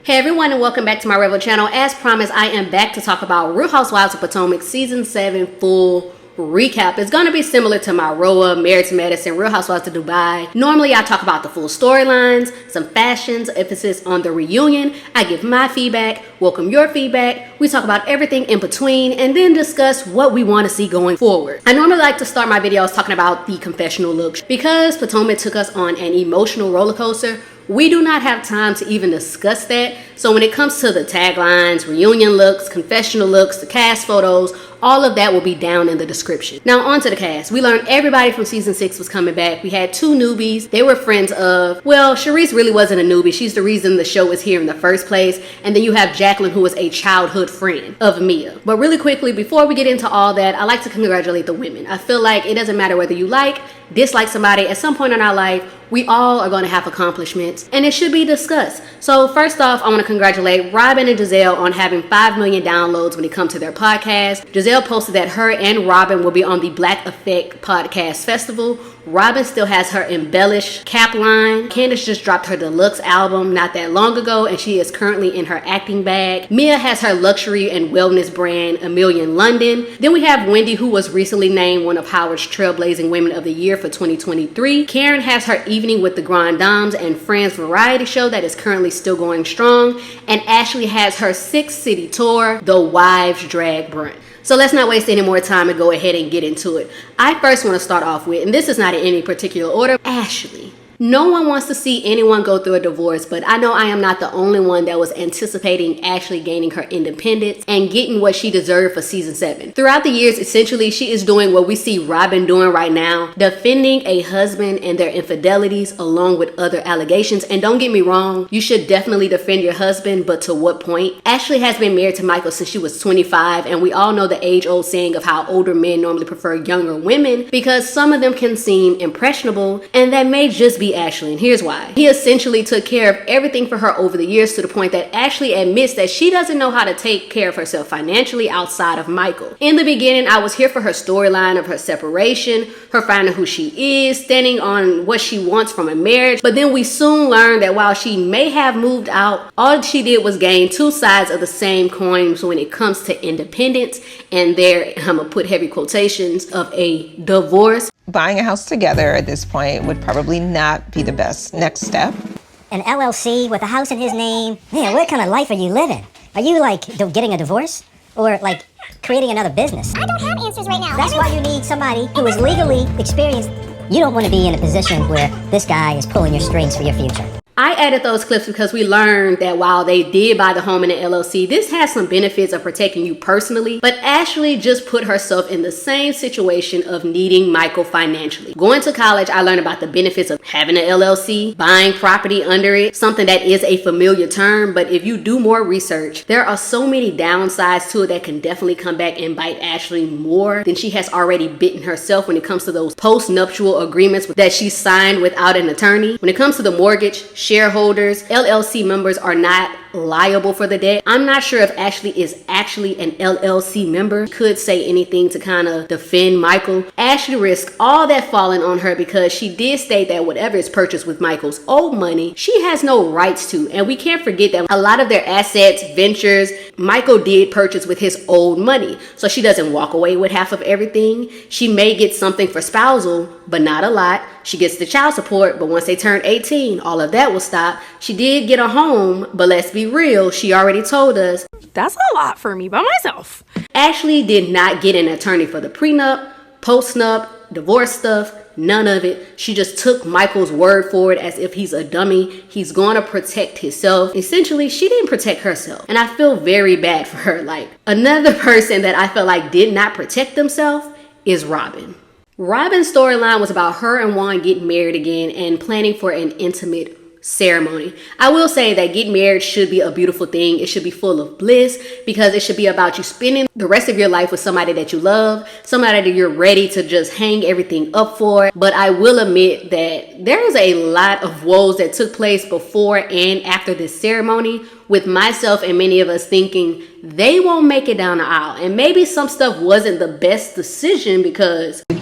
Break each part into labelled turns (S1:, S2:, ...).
S1: Hey everyone, and welcome back to my Rebel channel. As promised, I am back to talk about Real Housewives of Potomac Season 7 full recap. It's going to be similar to my Roa, Married to Medicine, Real Housewives of Dubai. Normally I talk about the full storylines, some fashions, emphasis on the reunion. I give my feedback, welcome your feedback. We talk about everything in between and then discuss what we want to see going forward. I normally like to start my videos talking about the confessional look because Potomac took us on an emotional roller coaster. We do not have time to even discuss that. So when it comes to the taglines, reunion looks, confessional looks, the cast photos, all of that will be down in the description. Now on to the cast. We learned everybody from season 6 was coming back. We had 2 newbies. They were friends of, well, Charisse really wasn't a newbie. She's the reason the show is here in the first place. And then you have Jacquline, who was a childhood friend of Mia. But really quickly, before we get into all that, I like to congratulate the women. I feel like it doesn't matter whether you dislike somebody. At some point in our life, we all are going to have accomplishments and it should be discussed. So first off, I want to congratulate Robin and Giselle on having 5 million downloads when it comes to their podcast. Giselle posted that her and Robin will be on the Black Effect Podcast Festival. Robin still has her embellished cap line. Candace just dropped her deluxe album not that long ago and she is currently in her acting bag. Mia has her luxury and wellness brand Amelia in London. Then we have Wendy, who was recently named one of Howard's Trailblazing Women of the Year for 2023. Karen has her Evening with the Grand Dames and Friends variety show that is currently still going strong. And Ashley has her 6-city tour, The Wives Drag Brunch. So let's not waste any more time and go ahead and get into it. I first want to start off with, and this is not in any particular order, Ashley. No one wants to see anyone go through a divorce, but I know I am not the only one that was anticipating Ashley gaining her independence and getting what she deserved for season 7. Throughout the years, essentially, she is doing what we see Robin doing right now, defending a husband and their infidelities along with other allegations. And don't get me wrong, you should definitely defend your husband, but to what point? Ashley has been married to Michael since she was 25, and we all know the age-old saying of how older men normally prefer younger women because some of them can seem impressionable, and that may just be Ashley, and here's why. He essentially took care of everything for her over the years to the point that Ashley admits that she doesn't know how to take care of herself financially outside of Michael. In the beginning, I was here for her storyline of her separation, her finding who she is, standing on what she wants from a marriage, but then we soon learned that while she may have moved out, all she did was gain 2 sides of the same coin when it comes to independence and their, I'm gonna put heavy quotations, of a divorce.
S2: Buying a house together at this point would probably not be the best next step.
S3: An LLC with a house in his name? Man, what kind of life are you living? Are you like getting a divorce? Or like creating another business?
S4: I don't have answers right now.
S3: That's why you need somebody who is legally experienced. You don't want to be in a position where this guy is pulling your strings for your future.
S1: I added those clips because we learned that while they did buy the home in an LLC, this has some benefits of protecting you personally, but Ashley just put herself in the same situation of needing Michael financially. Going to college, I learned about the benefits of having an LLC, buying property under it, something that is a familiar term, but if you do more research, there are so many downsides to it that can definitely come back and bite Ashley more than she has already bitten herself when it comes to those post-nuptial agreements that she signed without an attorney. When it comes to the mortgage, shareholders, LLC members are not liable for the debt. I'm not sure if Ashley is actually an LLC member. Could say anything to kind of defend Michael. Ashley risks all that falling on her because she did state that whatever is purchased with Michael's old money, she has no rights to. And we can't forget that a lot of their assets, ventures, Michael did purchase with his old money. So she doesn't walk away with half of everything. She may get something for spousal, but not a lot. She gets the child support, but once they turn 18, all of that will stop. She did get a home, but let's be real, she already told us
S5: that's a lot for me by myself.
S1: Ashley did not get an attorney for the prenup, post-nup, divorce stuff, none of it. She just took Michael's word for it as if he's a dummy. He's gonna protect himself. Essentially, she didn't protect herself. And I feel very bad for her. Like, another person that I feel like did not protect themselves is Robin. Robin's storyline was about her and Juan getting married again and planning for an intimate ceremony. I will say that getting married should be a beautiful thing. It should be full of bliss because it should be about you spending the rest of your life with somebody that you love, somebody that you're ready to just hang everything up for. But I will admit that there is a lot of woes that took place before and after this ceremony, with myself and many of us thinking they won't make it down the aisle. And maybe some stuff wasn't the best decision because
S6: I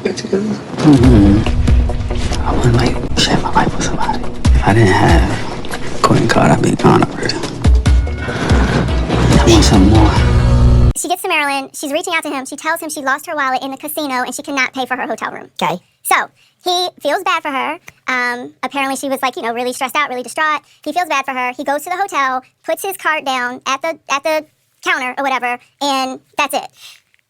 S6: wouldn't like share my life with somebody. If I didn't have Courtney Card, I'd be gone already.
S4: some more.
S6: She gets to Maryland. She's reaching out to him. She tells him she lost her wallet in the casino and she cannot pay for her hotel room.
S3: Okay.
S6: So he feels bad for her. Apparently she was like, really stressed out, really distraught. He feels bad for her. He goes to the hotel, puts his card down at the counter or whatever, and that's it.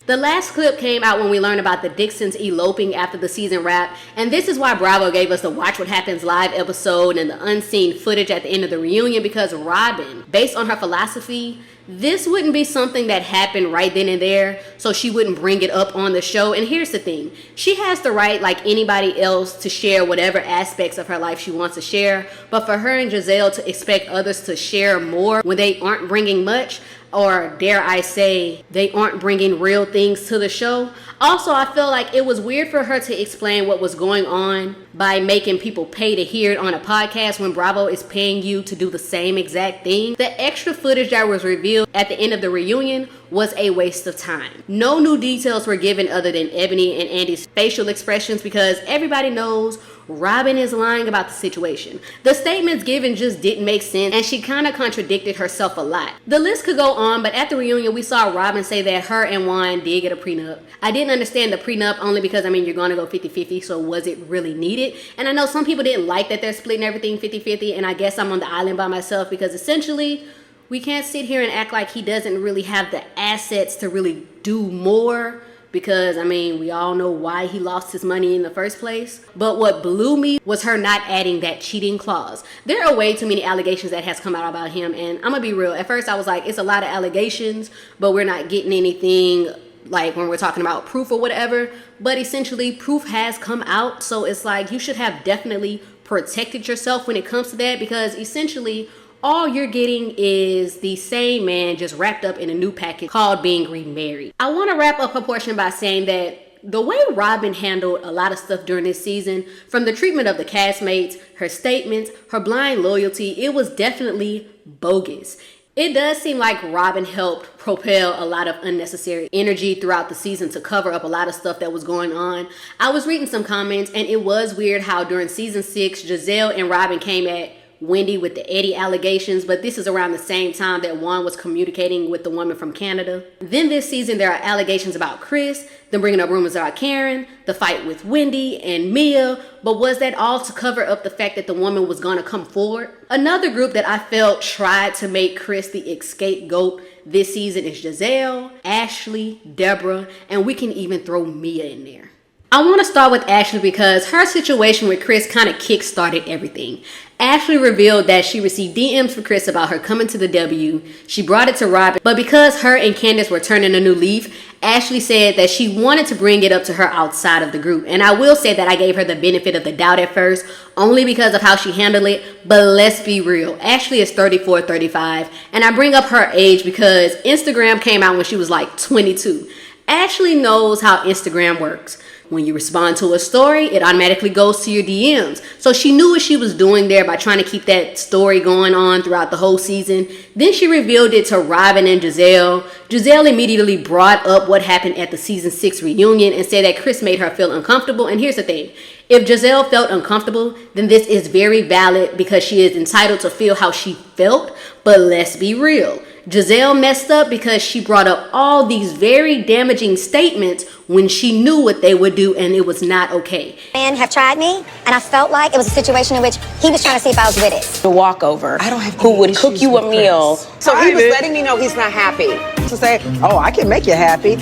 S1: The last clip came out when we learned about the Dixons eloping after the season wrap, and this is why Bravo gave us the Watch What Happens live episode and the unseen footage at the end of the reunion, because Robin, based on her philosophy, this wouldn't be something that happened right then and there, so she wouldn't bring it up on the show. And here's the thing, she has the right, like anybody else, to share whatever aspects of her life she wants to share, but for her and Giselle to expect others to share more when they aren't bringing much, or dare I say, they aren't bringing real things to the show. Also, I feel like it was weird for her to explain what was going on by making people pay to hear it on a podcast when Bravo is paying you to do the same exact thing. The extra footage that was revealed at the end of the reunion was a waste of time. No new details were given other than Ebony and Andy's facial expressions, because everybody knows Robin is lying about the situation. The statements given just didn't make sense, and she kind of contradicted herself a lot. The list could go on, but at the reunion we saw Robin say that her and Juan did get a prenup. I didn't understand the prenup only because, you're going to go 50-50, so was it really needed? And I know some people didn't like that they're splitting everything 50-50, and I guess I'm on the island by myself, because essentially we can't sit here and act like he doesn't really have the assets to really do more, because we all know why he lost his money in the first place. But what blew me was her not adding that cheating clause. There are way too many allegations that has come out about him, and I'm gonna be real, at first I was like, it's a lot of allegations, but we're not getting anything like when we're talking about proof or whatever. But essentially proof has come out, so it's like you should have definitely protected yourself when it comes to that, because essentially all you're getting is the same man just wrapped up in a new package called being remarried. I want to wrap up her portion by saying that the way Robin handled a lot of stuff during this season, from the treatment of the castmates, her statements, her blind loyalty, it was definitely bogus. It does seem like Robin helped propel a lot of unnecessary energy throughout the season to cover up a lot of stuff that was going on. I was reading some comments, and it was weird how during season 6, Giselle and Robin came at Wendy with the Eddie allegations, but this is around the same time that Juan was communicating with the woman from Canada. Then this season there are allegations about Chris, them bringing up rumors about Karen, the fight with Wendy and Mia, but was that all to cover up the fact that the woman was gonna come forward? Another group that I felt tried to make Chris the scapegoat this season is Giselle, Ashley, Deborah, and we can even throw Mia in there. I want to start with Ashley because her situation with Chris kind of kick-started everything. Ashley revealed that she received DMs from Chris about her coming to the W. She brought it to Robin, but because her and Candace were turning a new leaf, Ashley said that she wanted to bring it up to her outside of the group. And I will say that I gave her the benefit of the doubt at first, only because of how she handled it. But let's be real, Ashley is 34, 35, and I bring up her age because Instagram came out when she was like 22. Ashley knows how Instagram works. When you respond to a story, it automatically goes to your DMs. So she knew what she was doing there by trying to keep that story going on throughout the whole season. Then she revealed it to Robin and Giselle. Giselle immediately brought up what happened at the season 6 reunion and said that Chris made her feel uncomfortable. And here's the thing. If Giselle felt uncomfortable, then this is very valid because she is entitled to feel how she felt. But let's be real. Giselle messed up because she brought up all these very damaging statements when she knew what they would do, and it was not okay.
S6: Men have tried me, and I felt like it was a situation in which he was trying to see if I was with it.
S7: The walkover.
S8: I don't have
S7: who would cook you a meal.
S8: So he was letting me know he's not happy. To say, oh, I can make you happy.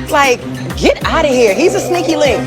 S8: Like, get out of here. He's a sneaky link.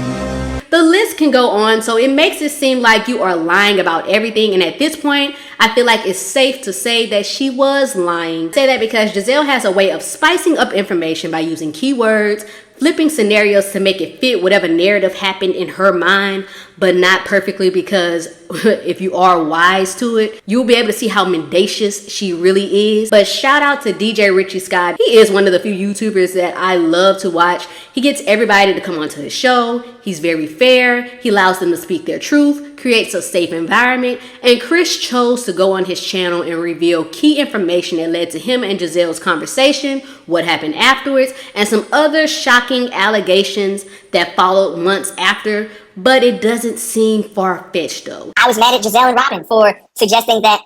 S1: The list can go on, so it makes it seem like you are lying about everything. And at this point, I feel like it's safe to say that she was lying. I say that because Giselle has a way of spicing up information by using keywords, flipping scenarios to make it fit whatever narrative happened in her mind, but not perfectly, because if you are wise to it, you'll be able to see how mendacious she really is. But shout out to DJ Richie Scott. He is one of the few YouTubers that I love to watch. He gets everybody to come onto his show. He's very fair. He allows them to speak their truth, creates a safe environment, and Chris chose to go on his channel and reveal key information that led to him and Giselle's conversation, what happened afterwards, and some other shocking allegations that followed months after. But it doesn't seem far-fetched though.
S6: I was mad at Giselle and Robin for suggesting that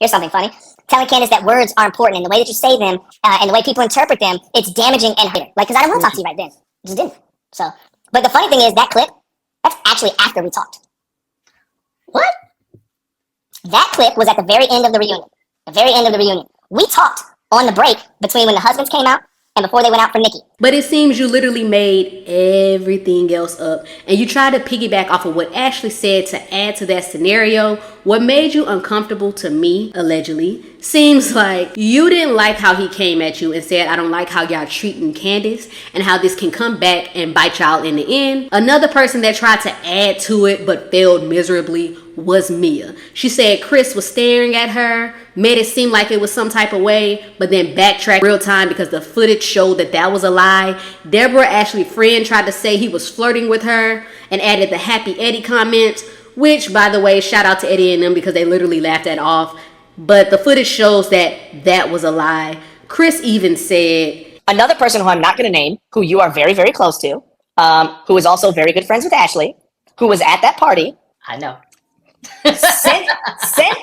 S3: Here's something funny. Telling Candace that words are important and the way that you say them and the way people interpret them, it's damaging and hurting. Like, because I didn't want to talk to you right then. I just didn't. So, but the funny thing is that clip, that's actually after we talked. What? That clip was at the very end of the reunion. The very end of the reunion. We talked on the break between when the husbands came out and before they went out for Nikki.
S1: But it seems you literally made everything else up, and you tried to piggyback off of what Ashley said to add to that scenario. What made you uncomfortable to me, allegedly, seems like you didn't like how he came at you and said, I don't like how y'all treating Candace and how this can come back and bite y'all in the end. Another person that tried to add to it but failed miserably was Mia. She said Chris was staring at her, made it seem like it was some type of way, but then backtracked real time because the footage showed that that was a lie. Deborah, Ashley's friend, tried to say he was flirting with her and added the Happy Eddie comment, which, by the way, shout out to Eddie and them because they literally laughed that off. But the footage shows that that was a lie. Chris even said,
S4: another person who I'm not going to name, who you are very, very close to, who is also very good friends with Ashley, who was at that party.
S9: I know.
S4: sent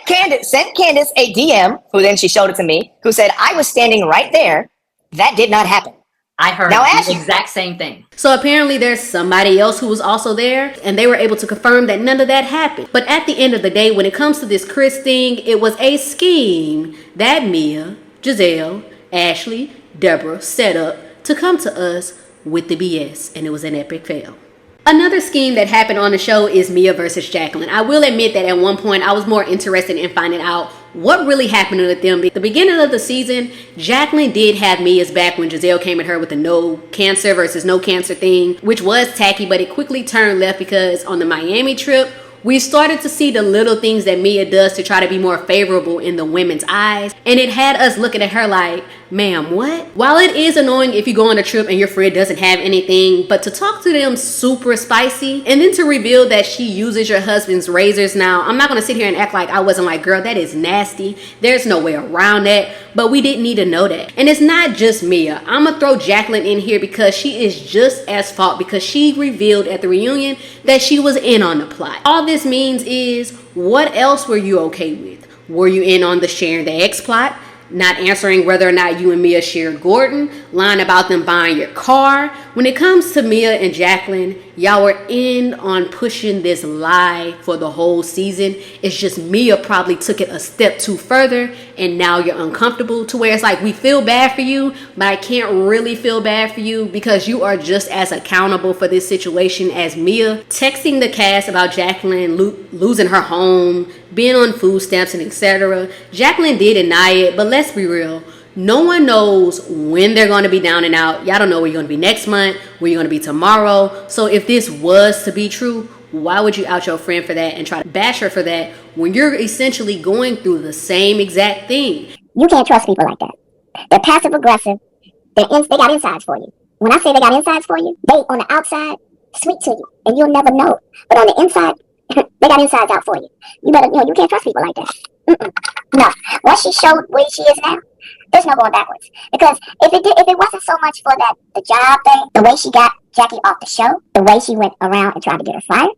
S4: Candace a DM, who then she showed it to me, who said, I was standing right there. That did not happen.
S9: I heard
S4: now,
S9: the exact same thing.
S1: So apparently there's somebody else who was also there, and they were able to confirm that none of that happened. But at the end of the day, when it comes to this Chris thing, it was a scheme that Mia, Giselle, Ashley, Deborah set up to come to us with the BS, and it was an epic fail. Another scheme that happened on the show is Mia versus Jacquline. I will admit that at one point I was more interested in finding out what really happened with them. At the beginning of the season, Jacqueline did have Mia's back when Giselle came at her with the no cancer versus no cancer thing, which was tacky, but it quickly turned left because on the Miami trip, we started to see the little things that Mia does to try to be more favorable in the women's eyes. And it had us looking at her like, ma'am, what? While it is annoying if you go on a trip and your friend doesn't have anything, but to talk to them super spicy and then to reveal that she uses your husband's razors now, I'm not going to sit here and act like I wasn't like, girl, that is nasty. There's no way around that. But we didn't need to know that. And it's not just Mia. I'm going to throw Jacqueline in here because she is just as fault because she revealed at the reunion that she was in on the plot. All this means is, what else were you okay with? Were you in on the sharing the X plot? Not answering whether or not you and Mia shared Gordon, lying about them buying your car. When it comes to Mia and Jacqueline, y'all were in on pushing this lie for the whole season. It's just Mia probably took it a step too further and now you're uncomfortable to where it's like, we feel bad for you, but I can't really feel bad for you because you are just as accountable for this situation as Mia. Texting the cast about Jacqueline losing her home, being on food stamps and etc. Jacqueline did deny it, but let's be real. No one knows when they're going to be down and out. Y'all don't know where you're going to be next month, where you're going to be tomorrow. So if this was to be true, why would you out your friend for that and try to bash her for that when you're essentially going through the same exact thing?
S6: You can't trust people like that. They're passive aggressive. They got insides for you. When I say they got insides for you, they on the outside sweet to you, and you'll never know. But on the inside, they got insides out for you. You better, you can't trust people like that. No. Once she showed where she is now, there's no going backwards. Because if it wasn't so much for the job thing, the way she got Jackie off the show, the way she went around and tried to get her fired,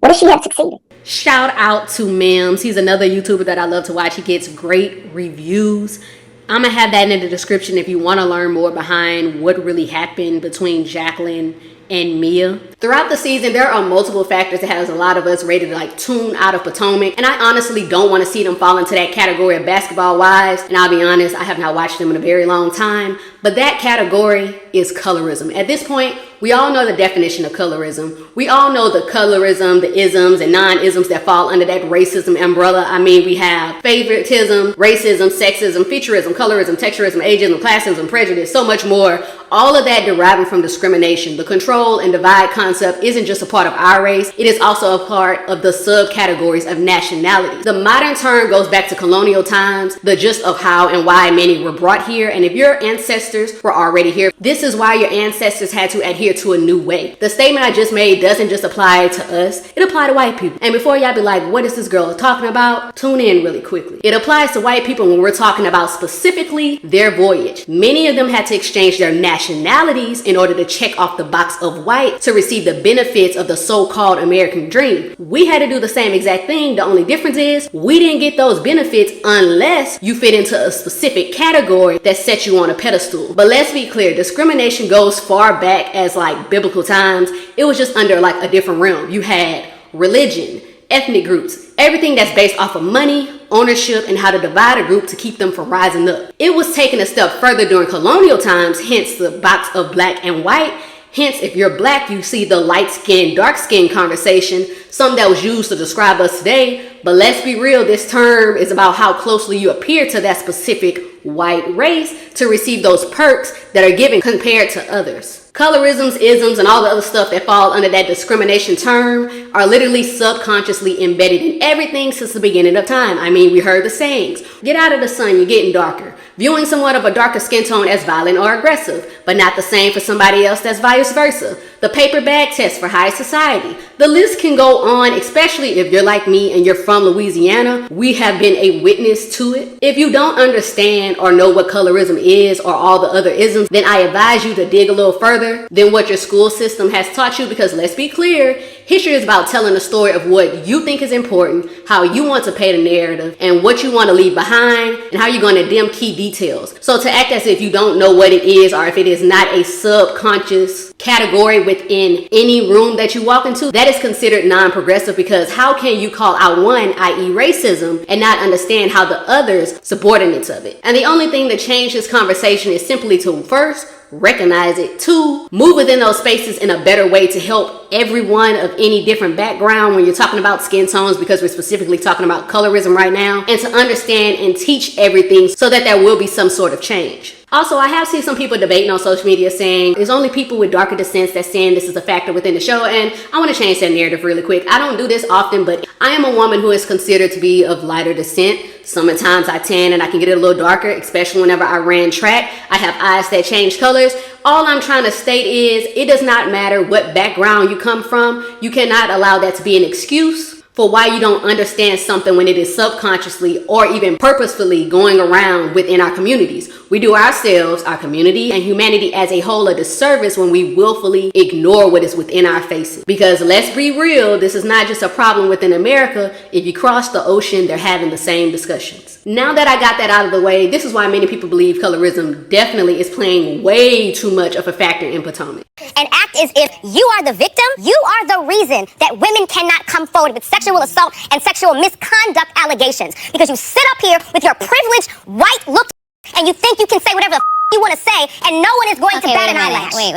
S6: what if she had succeeded?
S1: Shout out to MIMS. He's another YouTuber that I love to watch. He gets great reviews. I'm going to have that in the description if you want to learn more behind what really happened between Jacqueline and Mia. Throughout the season, there are multiple factors that has a lot of us ready to tune out of Potomac. And I honestly don't want to see them fall into that category of basketball wives. And I'll be honest, I have not watched them in a very long time. But that category is colorism. At this point, we all know the definition of colorism. We all know the colorism, the isms and non-isms that fall under that racism umbrella. I mean, we have favoritism, racism, sexism, featureism, colorism, texturism, ageism, classism, prejudice, so much more. All of that deriving from discrimination. The control and divide concept isn't just a part of our race. It is also a part of the subcategories of nationality. The modern term goes back to colonial times, the gist of how and why many were brought here. And if your ancestors were already here, this is why your ancestors had to adhere adhere to a new way. The statement I just made doesn't just apply to us, it applies to white people. And before y'all be like, what is this girl talking about? Tune in really quickly. It applies to white people when we're talking about specifically their voyage. Many of them had to exchange their nationalities in order to check off the box of white to receive the benefits of the so-called American dream. We had to do the same exact thing. The only difference is we didn't get those benefits unless you fit into a specific category that sets you on a pedestal. But let's be clear, discrimination goes far back as like biblical times. It was just under like a different realm. You had religion, ethnic groups, everything that's based off of money, ownership, and how to divide a group to keep them from rising up. It was taken a step further during colonial times, hence the box of black and white. Hence, if you're black, you see the light skin, dark skin conversation, something that was used to describe us today. But let's be real, this term is about how closely you appear to that specific white race to receive those perks that are given compared to others. Colorisms, isms, and all the other stuff that fall under that discrimination term are literally subconsciously embedded in everything since the beginning of time. I mean, we heard the sayings. Get out of the sun, you're getting darker. Viewing someone of a darker skin tone as violent or aggressive, but not the same for somebody else that's vice versa. The paper bag test for high society. The list can go on, especially if you're like me and you're from Louisiana. We have been a witness to it. If you don't understand or know what colorism is or all the other isms, then I advise you to dig a little further than what your school system has taught you, because let's be clear, history is about telling the story of what you think is important, how you want to paint a narrative, and what you want to leave behind, and how you're going to dim key details. So to act as if you don't know what it is, or if it is not a subconscious category within any room that you walk into, that is considered non-progressive, because how can you call out one, i.e. racism, and not understand how the others subordinates of it? And the only thing that changed this conversation is simply to first recognize it, two, move within those spaces in a better way to help everyone of any different background when you're talking about skin tones, because we're specifically talking about colorism right now, and to understand and teach everything so that there will be some sort of change. Also, I have seen some people debating on social media saying there's only people with darker descents that's saying this is a factor within the show, and I want to change that narrative really quick. I don't do this often, but I am a woman who is considered to be of lighter descent. Sometimes I tan and I can get it a little darker, especially whenever I ran track. I have eyes that change colors. All I'm trying to state is it does not matter what background you come from. You cannot allow that to be an excuse for why you don't understand something when it is subconsciously or even purposefully going around within our communities. We do ourselves, our community, and humanity as a whole a disservice when we willfully ignore what is within our faces. Because let's be real, this is not just a problem within America. If you cross the ocean, they're having the same discussions. Now that I got that out of the way, this is why many people believe colorism definitely is playing way too much of a factor in Potomac.
S3: And act as if you are the victim. You are the reason that women cannot come forward with sexual assault and sexual misconduct allegations. Because you sit up here with your privileged white look and you think you can say whatever the you want to say, and no one is going to bat an eyelash.
S6: Wait.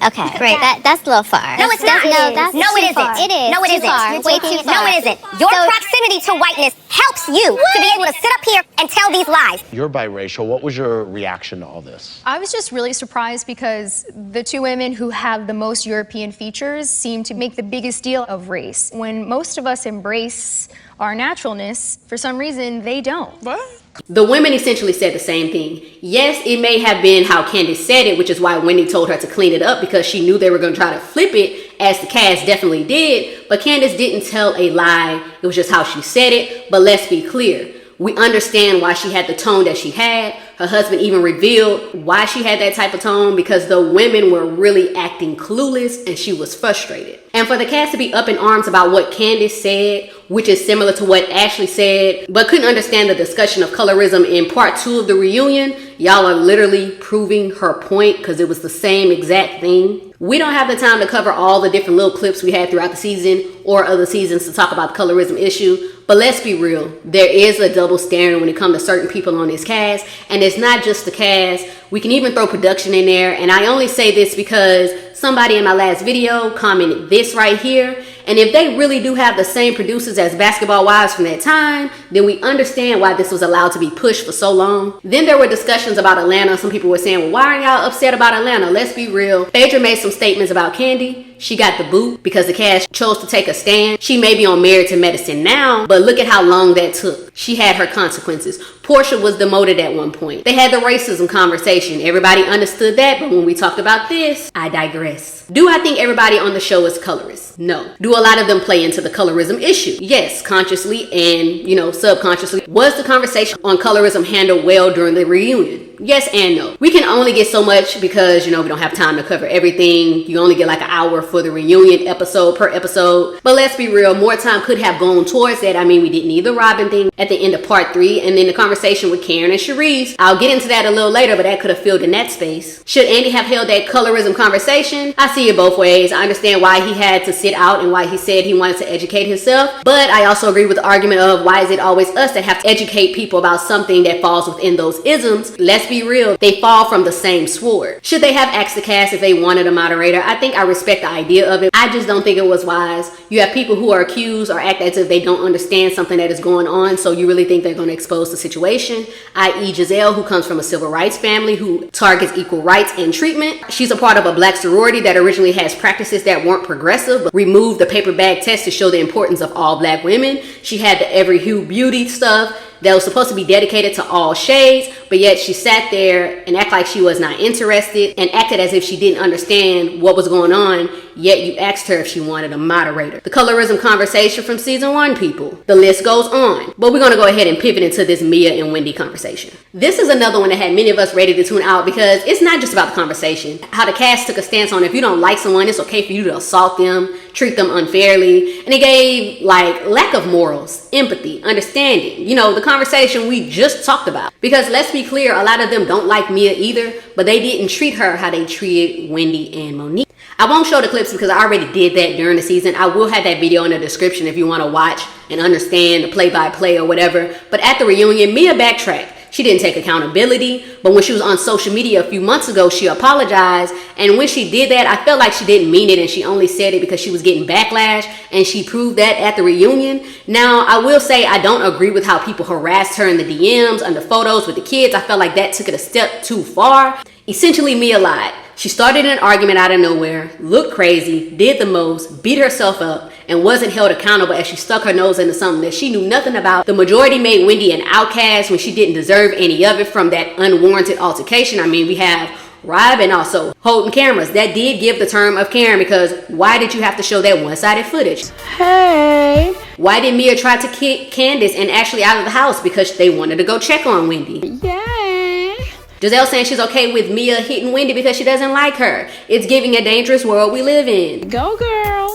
S6: Okay, great. That's a little far.
S3: No, it's not.
S6: No,
S3: it isn't.
S6: It is.
S3: No, it isn't.
S6: Far. Way too far.
S3: No, it isn't. Your proximity to whiteness helps you to be able to sit up here and tell these lies.
S9: You're biracial. What was your reaction to all this?
S10: I was just really surprised because the two women who have the most European features seem to make the biggest deal of race. When most of us embrace our naturalness, for some reason, they don't.
S5: What?
S1: The women essentially said the same thing. Yes, it may have been how Candace said it, which is why Wendy told her to clean it up, because she knew they were going to try to flip it, as the cast definitely did. But Candace didn't tell a lie. It was just how she said it. But let's be clear. We understand why she had the tone that she had. Her husband even revealed why she had that type of tone, because the women were really acting clueless and she was frustrated. And for the cast to be up in arms about what Candace said, which is similar to what Ashley said, but couldn't understand the discussion of colorism in part 2 of the reunion, y'all are literally proving her point, because it was the same exact thing. We don't have the time to cover all the different little clips we had throughout the season or other seasons to talk about the colorism issue, but let's be real. There is a double standard when it comes to certain people on this cast, and it's not just the cast. We can even throw production in there, and I only say this because somebody in my last video commented this right here. And if they really do have the same producers as Basketball Wives from that time, then we understand why this was allowed to be pushed for so long. Then there were discussions about Atlanta. Some people were saying, well, why are y'all upset about Atlanta? Let's be real. Phaedra made some statements about Candy. She got the boot because the cast chose to take a stand. She may be on Married to Medicine now, but look at how long that took. She had her consequences. Portia was demoted at one point. They had the racism conversation. Everybody understood that, but when we talked about this, I digress. Do I think everybody on the show is colorist? No. Do a lot of them play into the colorism issue? Yes, consciously and, subconsciously. Was the conversation on colorism handled well during the reunion? Yes and no. We can only get so much because, we don't have time to cover everything. You only get like an hour for the reunion episode per episode. But let's be real, more time could have gone towards that. I mean, we didn't need the Robin thing at the end of part 3. And then the conversation with Karen and Cherise. I'll get into that a little later, but that could have filled in that space. Should Andy have held that colorism conversation? I see it both ways. I understand why he had to sit out and why he said he wanted to educate himself. But I also agree with the argument of why is it always us that have to educate people about something that falls within those isms? Let's be real, they fall from the same sword. Should they have asked the cast if they wanted a moderator? I think I respect the idea of it. I just don't think it was wise. You have people who are accused or act as if they don't understand something that is going on, so you really think they're going to expose the situation, i.e. Giselle, who comes from a civil rights family who targets equal rights and treatment. She's a part of a black sorority that originally has practices that weren't progressive, but removed the paper bag test to show the importance of all black women. She had the every hue beauty stuff that was supposed to be dedicated to all shades, but yet she sat there and acted like she was not interested and acted as if she didn't understand what was going on, yet you asked her if she wanted a moderator. The colorism conversation from season 1, people. The list goes on, but we're going to go ahead and pivot into this Mia and Wendy conversation. This is another one that had many of us ready to tune out because it's not just about the conversation. How the cast took a stance on if you don't like someone, it's okay for you to assault them, treat them unfairly, and it gave lack of morals, empathy, understanding. The conversation we just talked about. Because let's be clear, a lot of them don't like Mia either, but they didn't treat her how they treated Wendy and Monique. I won't show the clips because I already did that during the season. I will have that video in the description if you want to watch and understand the play-by-play or whatever. But at the reunion, Mia backtracked. She didn't take accountability, but when she was on social media a few months ago, she apologized. And when she did that, I felt like she didn't mean it and she only said it because she was getting backlash, and she proved that at the reunion. Now, I will say I don't agree with how people harassed her in the DMs, under photos with the kids. I felt like that took it a step too far. Essentially, Mia lied. She started an argument out of nowhere, looked crazy, did the most, beat herself up, and wasn't held accountable as she stuck her nose into something that she knew nothing about. The majority made Wendy an outcast when she didn't deserve any of it from that unwarranted altercation. I mean, we have Rob and also holding cameras. That did give the term of Karen, because why did you have to show that one-sided footage?
S5: Hey.
S1: Why did Mia try to kick Candace and Ashley out of the house? Because they wanted to go check on Wendy.
S5: Yay.
S1: Giselle saying she's okay with Mia hitting Wendy because she doesn't like her. It's giving a dangerous world we live in.
S5: Go girl.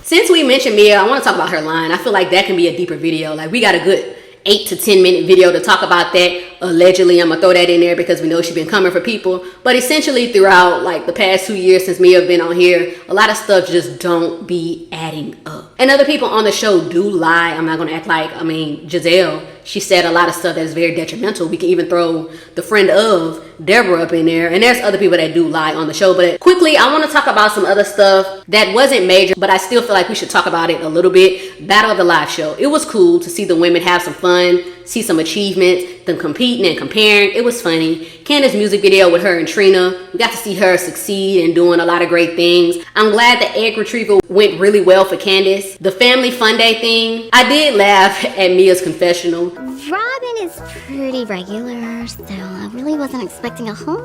S1: Since we mentioned Mia, I want to talk about her line. I feel like that can be a deeper video. We got a good 8 to 10 minute video to talk about that. Allegedly, I'm gonna throw that in there because we know she's been coming for people. But essentially throughout the past 2 years since Mia been on here, a lot of stuff just don't be adding up. And other people on the show do lie. I'm not gonna act like, Giselle, she said a lot of stuff that is very detrimental. We can even throw the friend of Deborah up in there. And there's other people that do lie on the show. But quickly, I want to talk about some other stuff that wasn't major, but I still feel like we should talk about it a little bit. Battle of the Live show. It was cool to see the women have some fun, see some achievements, them competing and comparing. It was funny. Candace's music video with her and Trina, we got to see her succeed and doing a lot of great things. I'm glad the egg retrieval went really well for Candace. The family fun day thing, I did laugh at Mia's confessional.
S6: Robin is pretty regular, so I really wasn't expecting a whole...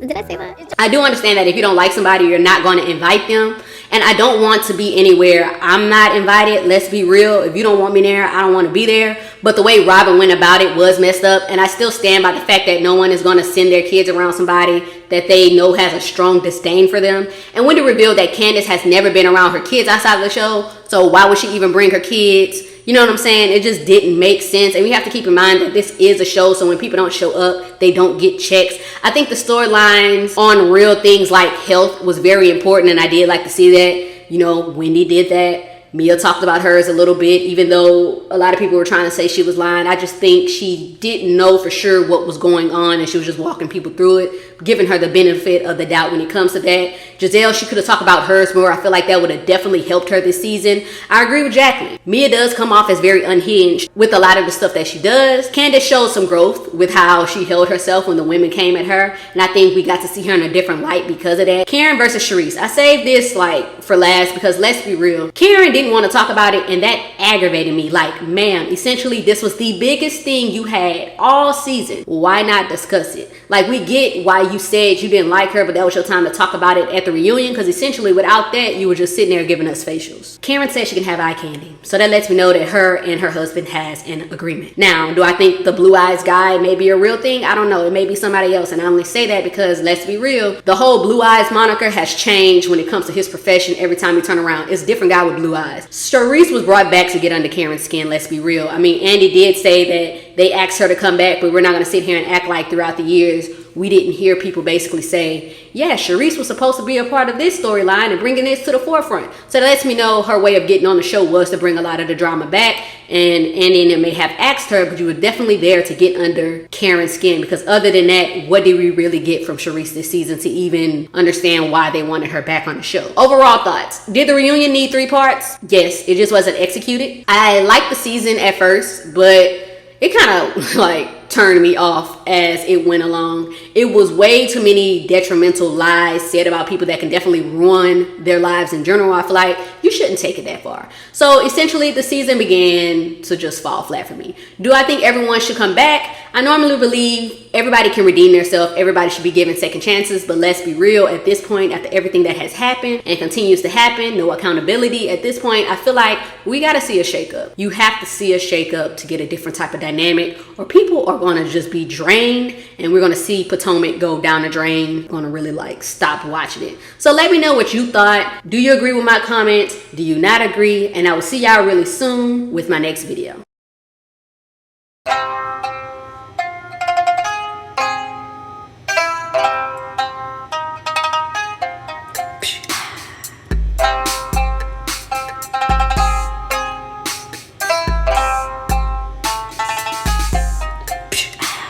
S6: Did I say that?
S1: I do understand that if you don't like somebody, you're not going to invite them. And I don't want to be anywhere I'm not invited. Let's be real. If you don't want me there, I don't want to be there. But the way Robin went about it was messed up. And I still stand by the fact that no one is going to send their kids around somebody that they know has a strong disdain for them. And Wendy revealed that Candace has never been around her kids outside of the show. So why would she even bring her kids? You know what I'm saying? It just didn't make sense. And we have to keep in mind that this is a show, so when people don't show up, they don't get checks. I think the storylines on real things like health was very important, and I did like to see that. Wendy did that. Mia talked about hers a little bit, even though a lot of people were trying to say she was lying. I just think she didn't know for sure what was going on, and she was just walking people through it, giving her the benefit of the doubt when it comes to that. Giselle, she could have talked about hers more. I feel like that would have definitely helped her this season. I agree with Jacquline. Mia does come off as very unhinged with a lot of the stuff that she does. Candace showed some growth with how she held herself when the women came at her, and I think we got to see her in a different light because of that. Karen versus Cherise. I saved this for last because let's be real. Karen didn't want to talk about it, and that aggravated me. Like, ma'am, essentially this was the biggest thing you had all season. Why not discuss it? Like, we get why you said you didn't like her, but that was your time to talk about it at the reunion, because essentially without that, you were just sitting there giving us facials. Karen said she can have eye candy. So that lets me know that her and her husband has an agreement. Now, do I think the blue eyes guy may be a real thing? I don't know. It may be somebody else. And I only say that because, let's be real, the whole blue eyes moniker has changed when it comes to his profession. Every time you turn around, it's a different guy with blue eyes. Charisse was brought back to get under Karen's skin, let's be real. I mean, Andy did say that they asked her to come back, but we're not going to sit here and act like throughout the years we didn't hear people basically say, yeah, Charisse was supposed to be a part of this storyline and bringing this to the forefront. So that lets me know her way of getting on the show was to bring a lot of the drama back. And Andy may have asked her, but you were definitely there to get under Karen's skin, because other than that, what did we really get from Charisse this season to even understand why they wanted her back on the show? Overall thoughts. Did the reunion need 3 parts? Yes, it just wasn't executed. I liked the season at first, but it kind of like turned me off as it went along. It was way too many detrimental lies said about people that can definitely ruin their lives in general. I feel like you shouldn't take it that far. So essentially the season began to just fall flat for me. Do I think everyone should come back? I normally believe everybody can redeem themselves. Everybody should be given second chances, but let's be real, at this point, after everything that has happened and continues to happen, no accountability, at this point, I feel like we got to see a shakeup. You have to see a shakeup to get a different type of dynamic, or people are going to just be drained, and we're going to see Potomac go down the drain. Going to really like stop watching it. So let me know what you thought. Do you agree with my comments? Do you not agree? And I will see y'all really soon with my next video.